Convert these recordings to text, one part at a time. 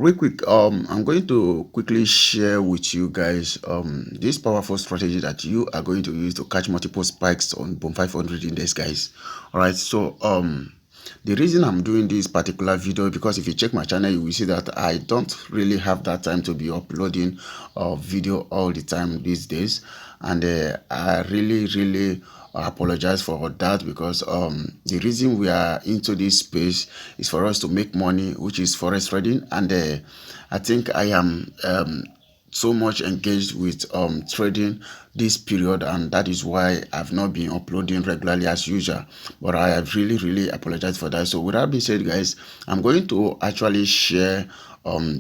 Real quick, I'm going to quickly share with you guys this powerful strategy that you are going to use to catch multiple spikes on Boom 500 index, guys. All right, so the reason I'm doing this particular video, because if you check my channel, you will see that I don't really have that time to be uploading video all the time these days, and I really apologize for that, because the reason we are into this space is for us to make money, which is forex trading, and I think I am so much engaged with trading this period, and that is why I've not been uploading regularly as usual. But I have really apologized for that. So with that being said, guys, I'm going to actually share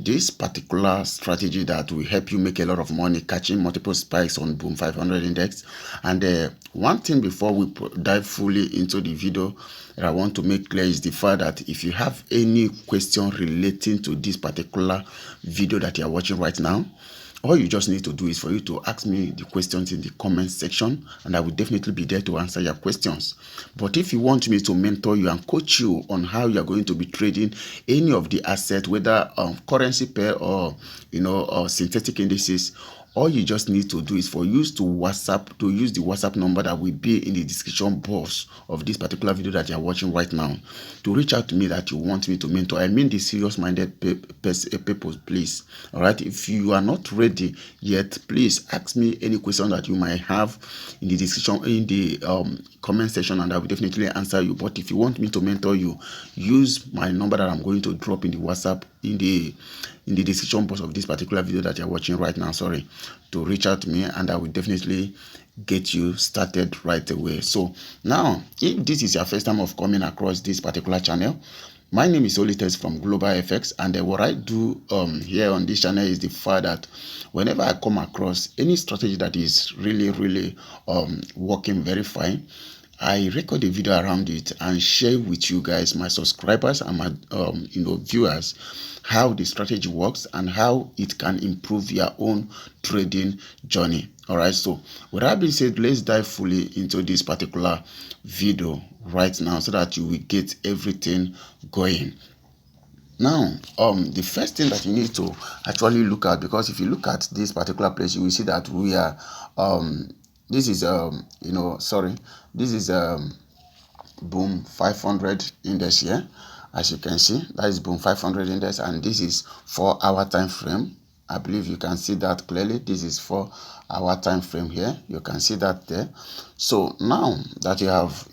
this particular strategy that will help you make a lot of money catching multiple spikes on Boom 500 index. And one thing before we dive fully into the video that I want to make clear is the fact that if you have any question relating to this particular video that you are watching right now, all you just need to do is for you to ask me the questions in the comment section, and I will definitely be there to answer your questions. But if you want me to mentor you and coach you on how you are going to be trading any of the assets, whether currency pair or or synthetic indices, all you just need to do is for you to use the WhatsApp number that will be in the description box of this particular video that you are watching right now, to reach out to me that you want me to mentor. I mean the serious-minded people, please. All right, if you are not ready yet, please ask me any question that you might have in the description, in the comment section, and I will definitely answer you. But if you want me to mentor you, use my number that I'm going to drop in the WhatsApp in the description box of this particular video that you're watching right now, sorry, to reach out to me, and I will definitely get you started right away. So now, if this is your first time of coming across this particular channel, my name is Olites from Global FX, and what I do here on this channel is the fact that whenever I come across any strategy that is really working very fine, I record a video around it and share with you guys, my subscribers and my viewers, how the strategy works and how it can improve your own trading journey. All right, so with that being said, let's dive fully into this particular video right now so that you will get everything going. Now, the first thing that you need to actually look at, because if you look at this particular place, you will see that we are this is this is Boom 500 index here. As you can see, that is Boom 500 index, and this is 4-hour time frame. I believe you can see that clearly. This is 4-hour time frame here. You can see that there. So now that you have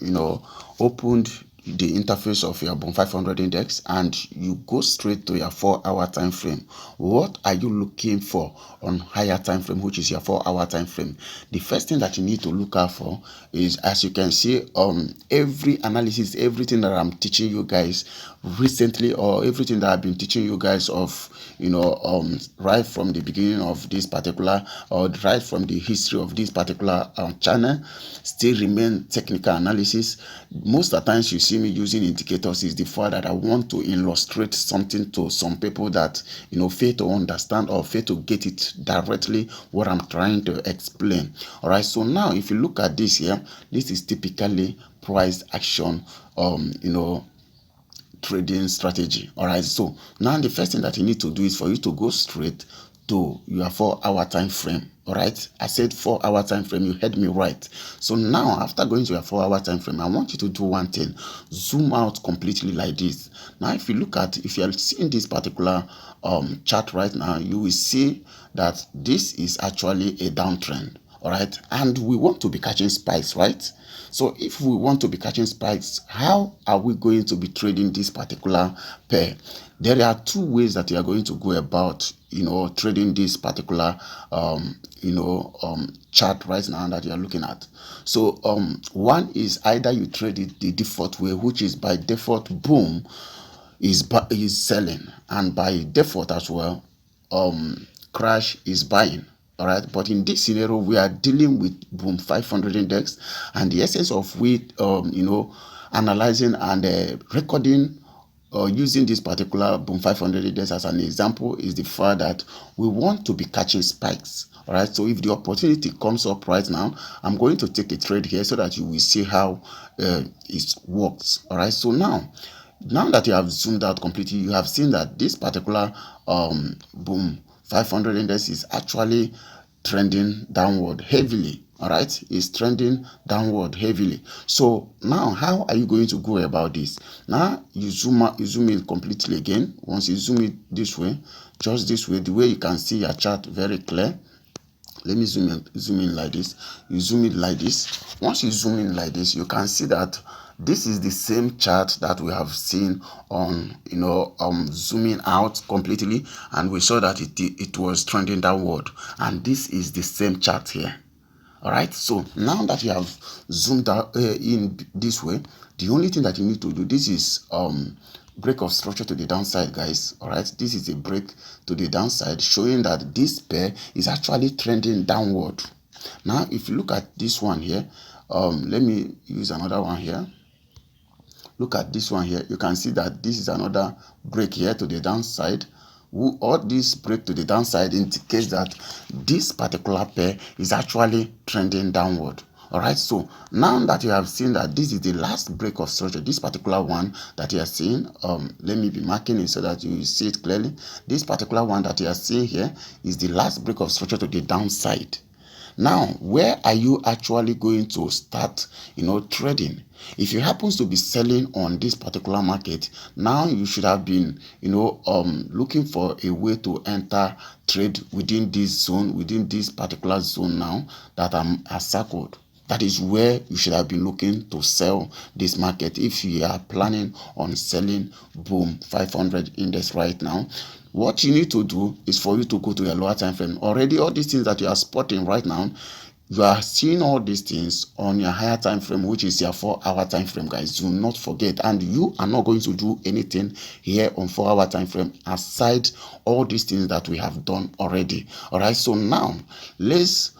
opened the interface of your Boom 500 index and you go straight to your 4-hour time frame, what are you looking for on higher time frame, which is your 4-hour time frame? The first thing that you need to look out for is, as you can see, every analysis, everything that I'm teaching you guys recently, or everything that I've been teaching you guys of right from the beginning of this particular, or right from the history of this particular channel, still remain technical analysis. Most of the times you see me using indicators is the fact that I want to illustrate something to some people that fail to understand or fail to get it directly what I'm trying to explain. All right, so now if you look at this here, this is typically price action trading strategy. All right, so now the first thing that you need to do is for you to go straight to your 4-hour time frame. All right, I said 4-hour time frame, you heard me right. So now, after going to your 4-hour time frame, I want you to do one thing: zoom out completely like this. Now if you are seeing this particular chart right now, you will see that this is actually a downtrend. All right, and we want to be catching spikes, right? So if we want to be catching spikes, how are we going to be trading this particular pair? There are two ways that you are going to go about trading this particular chart right now that you are looking at. So one is either you trade it the default way, which is by default Boom is selling, and by default as well Crash is buying. All right, but in this scenario we are dealing with Boom 500 index, and the essence of analyzing and recording using this particular Boom 500 index as an example is the fact that we want to be catching spikes. All right, so if the opportunity comes up right now, I'm going to take a trade here so that you will see how it works. All right, so now Now that you have zoomed out completely, you have seen that this particular boom 500 index is actually trending downward heavily. All right, it's trending downward heavily. So now how are you going to go about this? Now you zoom out, you zoom in completely again. Once you zoom it this way, just this way, the way you can see your chart very clear. Let me zoom in like this. You zoom in like this. Once you zoom in like this, you can see that this is the same chart that we have seen on, zooming out completely, and we saw that it was trending downward, and this is the same chart here. All right, so now that you have zoomed out in this way, the only thing that you need to do, this is break of structure to the downside, guys. All right, this is a break to the downside, showing that this pair is actually trending downward. Now if you look at this one here, let me use another one here. Look at this one here. You can see that this is another break here to the downside. All this break to the downside indicates that this particular pair is actually trending downward. All right, so now that you have seen that this is the last break of structure, this particular one that you are seeing, let me be marking it so that you see it clearly. This particular one that you are seeing here is the last break of structure to the downside. Now, where are you actually going to start, trading? If you happen to be selling on this particular market, now you should have been, looking for a way to enter trade within this zone, within this particular zone now that I'm circled. That is where you should have been looking to sell this market if you are planning on selling boom 500 index right now. What you need to do is for you to go to a lower time frame. Already all these things that you are spotting right now, you are seeing all these things on your higher time frame, which is your 4-hour time frame, guys. Do not forget. And you are not going to do anything here on 4-hour time frame aside all these things that we have done already. All right, so now let's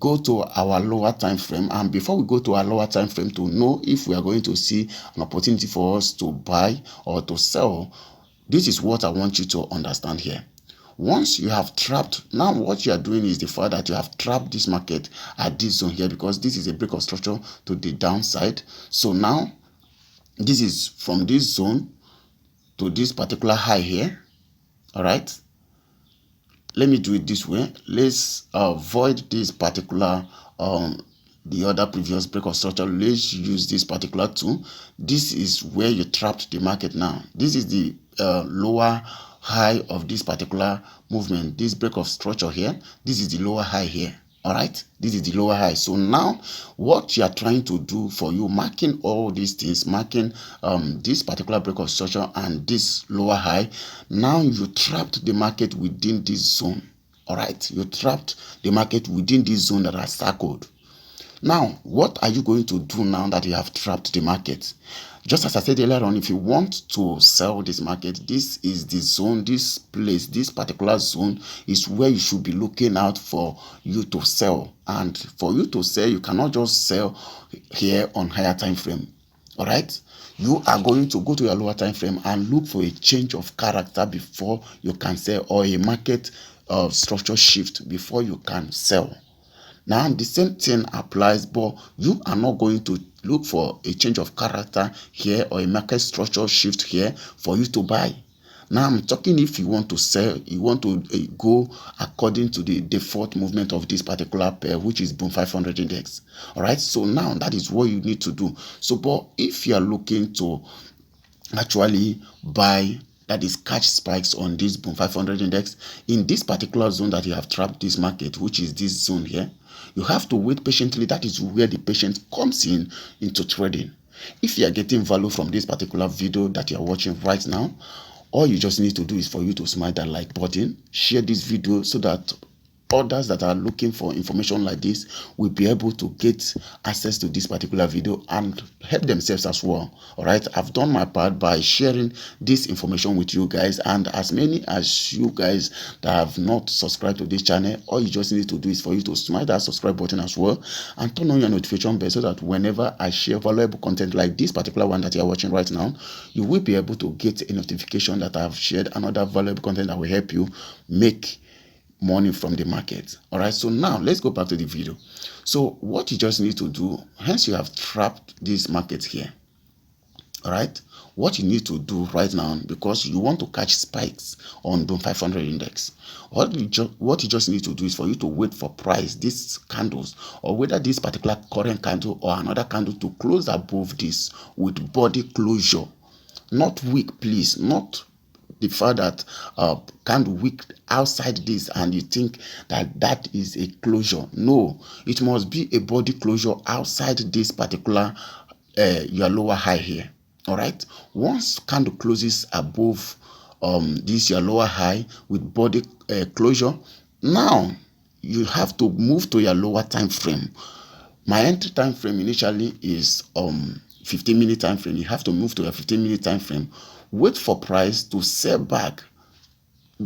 go to our lower time frame, and before we go to our lower time frame to know if we are going to see an opportunity for us to buy or to sell, this is what I want you to understand here. Once you have trapped, now what you are doing is the fact that you have trapped this market at this zone here, because this is a break of structure to the downside. So now this is from this zone to this particular high here. All right, let me do it this way. Let's avoid this particular the other previous break of structure. Let's use this particular tool. This is where you trapped the market. Now this is the lower high of this particular movement, this break of structure here. This is the lower high here. All right, this is the lower high. So now what you are trying to do, for you marking all these things, marking this particular break of structure and this lower high, now you trapped the market within this zone. All right, you trapped the market within this zone that are circled. Now what are you going to do now that you have trapped the market? Just as I said earlier on, if you want to sell this market, this is the zone, this place, this particular zone is where you should be looking out for you to sell. And for you to sell, you cannot just sell here on higher time frame. All right, you are going to go to your lower time frame and look for a change of character before you can sell, or a market structure shift before you can sell. Now the same thing applies, but you are not going to look for a change of character here or a market structure shift here for you to buy. Now I'm talking if you want to sell, you want to go according to the default movement of this particular pair, which is boom 500 index. All right, so now that is what you need to do. So but if you are looking to actually buy, that is catch spikes on this boom 500 index in this particular zone that you have trapped this market, which is this zone here, you have to wait patiently. That is where the patience comes into trading. If you are getting value from this particular video that you are watching right now, all you just need to do is for you to smash that like button, share this video so that others that are looking for information like this will be able to get access to this particular video and help themselves as well. All right, I've done my part by sharing this information with you guys, and as many as you guys that have not subscribed to this channel, all you just need to do is for you to smash that subscribe button as well and turn on your notification bell so that whenever I share valuable content like this particular one that you're watching right now, you will be able to get a notification that I've shared another valuable content that will help you make money from the market. All right, so now let's go back to the video. So what you just need to do, hence you have trapped this market here. All right, what you need to do right now, because you want to catch spikes on the 500 index, what you just need to do is for you to wait for price, these candles, or whether this particular current candle or another candle, to close above this with body closure. Not weak, please, not the fact that candle weak outside this and you think that that is a closure. No, it must be a body closure outside this particular your lower high here. All right, once candle closes above this your lower high with body closure, now you have to move to your lower time frame. My entry time frame initially is 15-minute time frame. You have to move to a 15-minute time frame. Wait for price to sell back.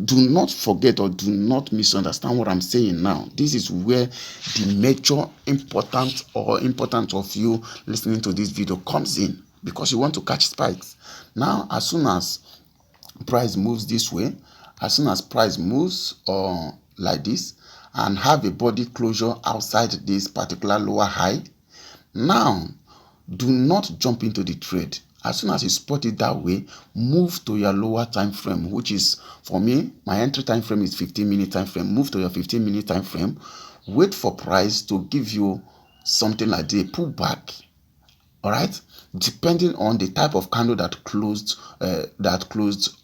Do not forget or do not misunderstand what I'm saying now. This is where the major importance of you listening to this video comes in, because you want to catch spikes. Now, as soon as price moves this way, as soon as price moves like this and have a body closure outside this particular lower high, now do not jump into the trade. As soon as you spot it that way, move to your lower time frame, which is, for me, my entry time frame is 15-minute time frame. Move to your 15-minute time frame. Wait for price to give you something like the pullback. All right, depending on the type of candle that closed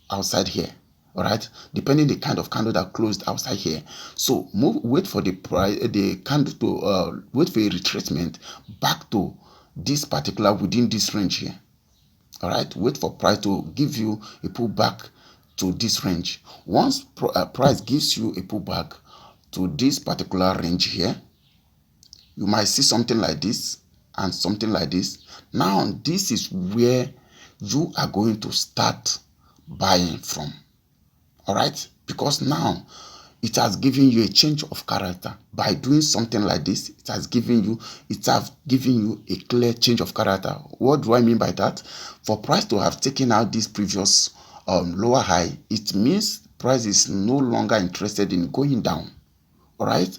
outside here. All right, depending the kind of candle that closed outside here. So wait for the price, the candle to wait for a retracement back to this particular, within this range here. All right, wait for price to give you a pullback to this range. Once price gives you a pullback to this particular range here, you might see something like this and something like this. Now this is where you are going to start buying from. All right, because now it has given you a change of character. By doing something like this, it has given you a clear change of character. What do I mean by that? For price to have taken out this previous lower high, it means price is no longer interested in going down. All right,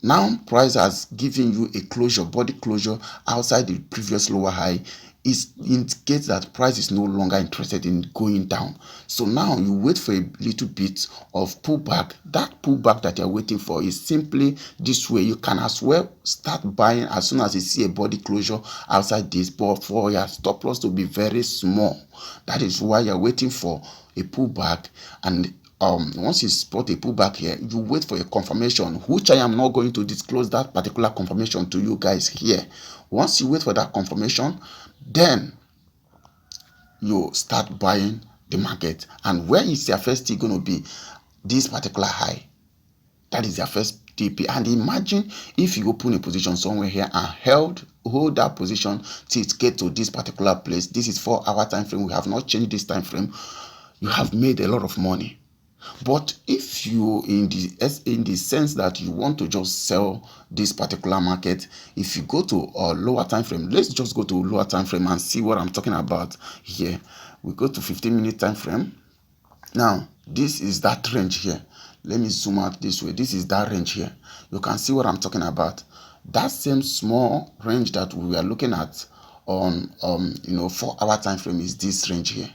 now price has given you a closure, body closure outside the previous lower high. It indicates that price is no longer interested in going down. So now you wait for a little bit of pullback. That pullback that you're waiting for is simply this way. You can as well start buying as soon as you see a body closure outside this, but for your stop loss to be very small. That is why you're waiting for a pullback, and once you spot a pullback here, you wait for a confirmation, which I am not going to disclose that particular confirmation to you guys here. Once you wait for that confirmation, then you start buying the market. And where is your first T going to be? This particular high. That is your first TP. And imagine if you open a position somewhere here and hold that position till it get to this particular place. This is 4-hour time frame. We have not changed this time frame. You have made a lot of money. But if you, in the sense that you want to just sell this particular market, if you go to a lower time frame, let's just go to lower time frame and see what I'm talking about here. We go to 15-minute time frame. Now this is that range here. Let me zoom out this way. This is that range here. You can see what I'm talking about. That same small range that we are looking at on 4-hour time frame is this range here.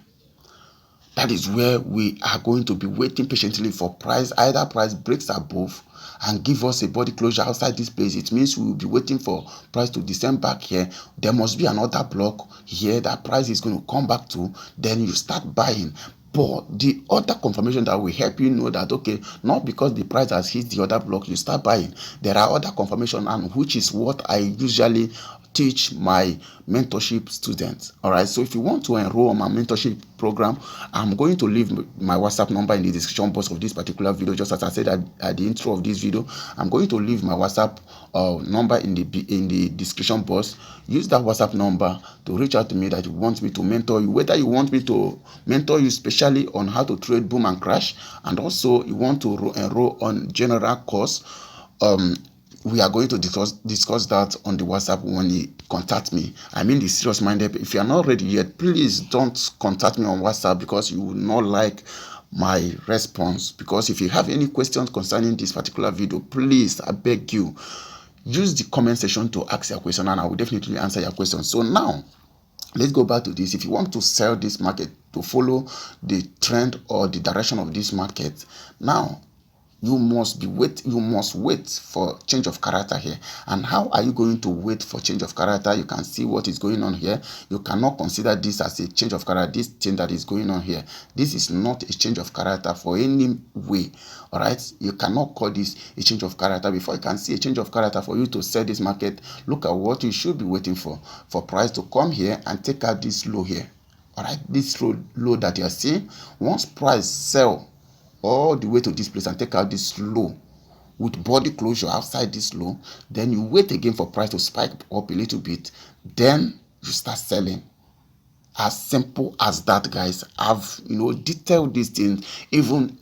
That is where we are going to be waiting patiently for price. Either price breaks above and give us a body closure outside this place. It means we will be waiting for price to descend back here. There must be another block here that price is going to come back to. Then you start buying. But the other confirmation that will help you know that, okay, not because the price has hit the other block, you start buying. There are other confirmation, and which is what I usually teach my mentorship students. All right, so if you want to enroll on my mentorship program, I'm going to leave my WhatsApp number in the description box of this particular video. Just as I said at the intro of this video, I'm going to leave my WhatsApp number in the description box. Use that WhatsApp number to reach out to me that you want me to mentor you, whether you want me to mentor you specially on how to trade boom and crash, and also you want to enroll on general course. We are going to discuss that on the WhatsApp when you contact me. I mean the serious minded. If you are not ready yet, please don't contact me on WhatsApp, because you will not like my response. Because if you have any questions concerning this particular video, please, I beg you, use the comment section to ask your question, and I will definitely answer your question. So now, let's go back to this. If you want to sell this market, to follow the trend or the direction of this market, now you must wait for change of character here. And how are you going to wait for change of character? You can see what is going on here. You cannot consider this as a change of character. This thing that is going on here, this is not a change of character for any way. All right, you cannot call this a change of character. Before you can see a change of character for you to sell this market, look at what you should be waiting for price to come here and take out this low here. All right, this low that you are seeing, once price sell all the way to this place and take out this low with body closure outside this low, then you wait again for price to spike up a little bit, then you start selling. As simple as that, guys. I've detailed these things. Even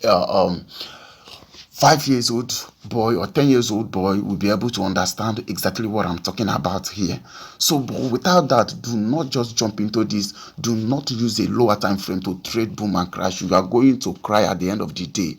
5 years old boy or 10 years old boy will be able to understand exactly what I'm talking about here. So without that, do not just jump into this. Do not use a lower time frame to trade boom and crash. You are going to cry at the end of the day.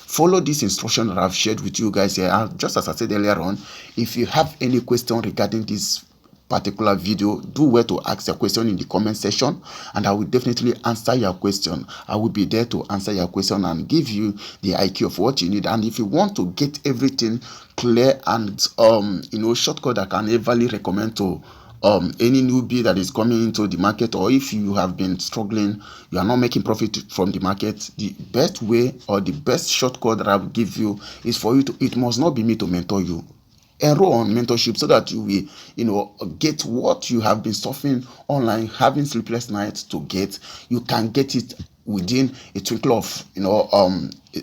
Follow this instruction that I've shared with you guys here. And just as I said earlier on, if you have any question regarding this particular video, do well to ask your question in the comment section, and I will definitely answer your question. I will be there to answer your question and give you the IQ of what you need. And if you want to get everything clear and shortcut, I can everly recommend to any newbie that is coming into the market, or if you have been struggling, you are not making profit from the market, the best way or the best shortcut that I will give you is for you to, it must not be me to mentor you. Enroll on mentorship so that you will get what you have been suffering online, having sleepless nights to get. You can get it within a twinkle of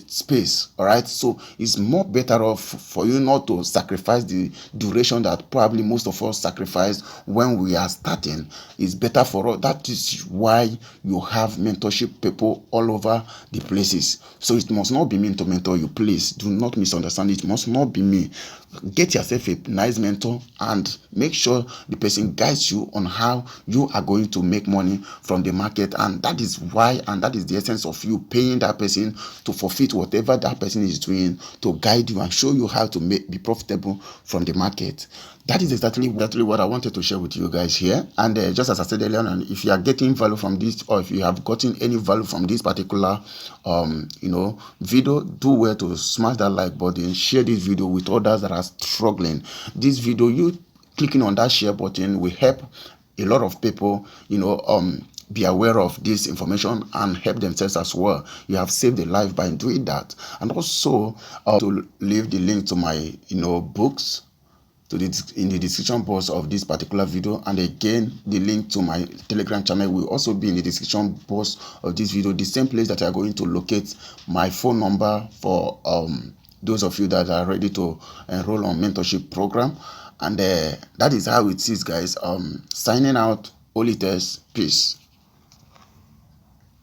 space. All right, so it's more better off for you not to sacrifice the duration that probably most of us sacrifice when we are starting. It's better for us. That is why you have mentorship people all over the places. So it must not be me to mentor you. Please do not misunderstand. It must not be me. Get yourself a nice mentor and make sure the person guides you on how you are going to make money from the market. And that is why, and that is the essence of you paying that person to forfeit whatever that person is doing to guide you and show you how to be profitable from the market. That is exactly what I wanted to share with you guys here. And just as I said earlier on, if you are getting value from this, or if you have gotten any value from this particular video, do well to smash that like button, share this video with others that are struggling. This video, you clicking on that share button will help a lot of people be aware of this information and help themselves as well. You have saved a life by doing that. And also to leave the link to my books in the description box of this particular video, and again the link to my Telegram channel will also be in the description box of this video, the same place that you are going to locate my phone number for those of you that are ready to enroll on mentorship program. And that is how it is, guys. Signing out. All it is. Peace.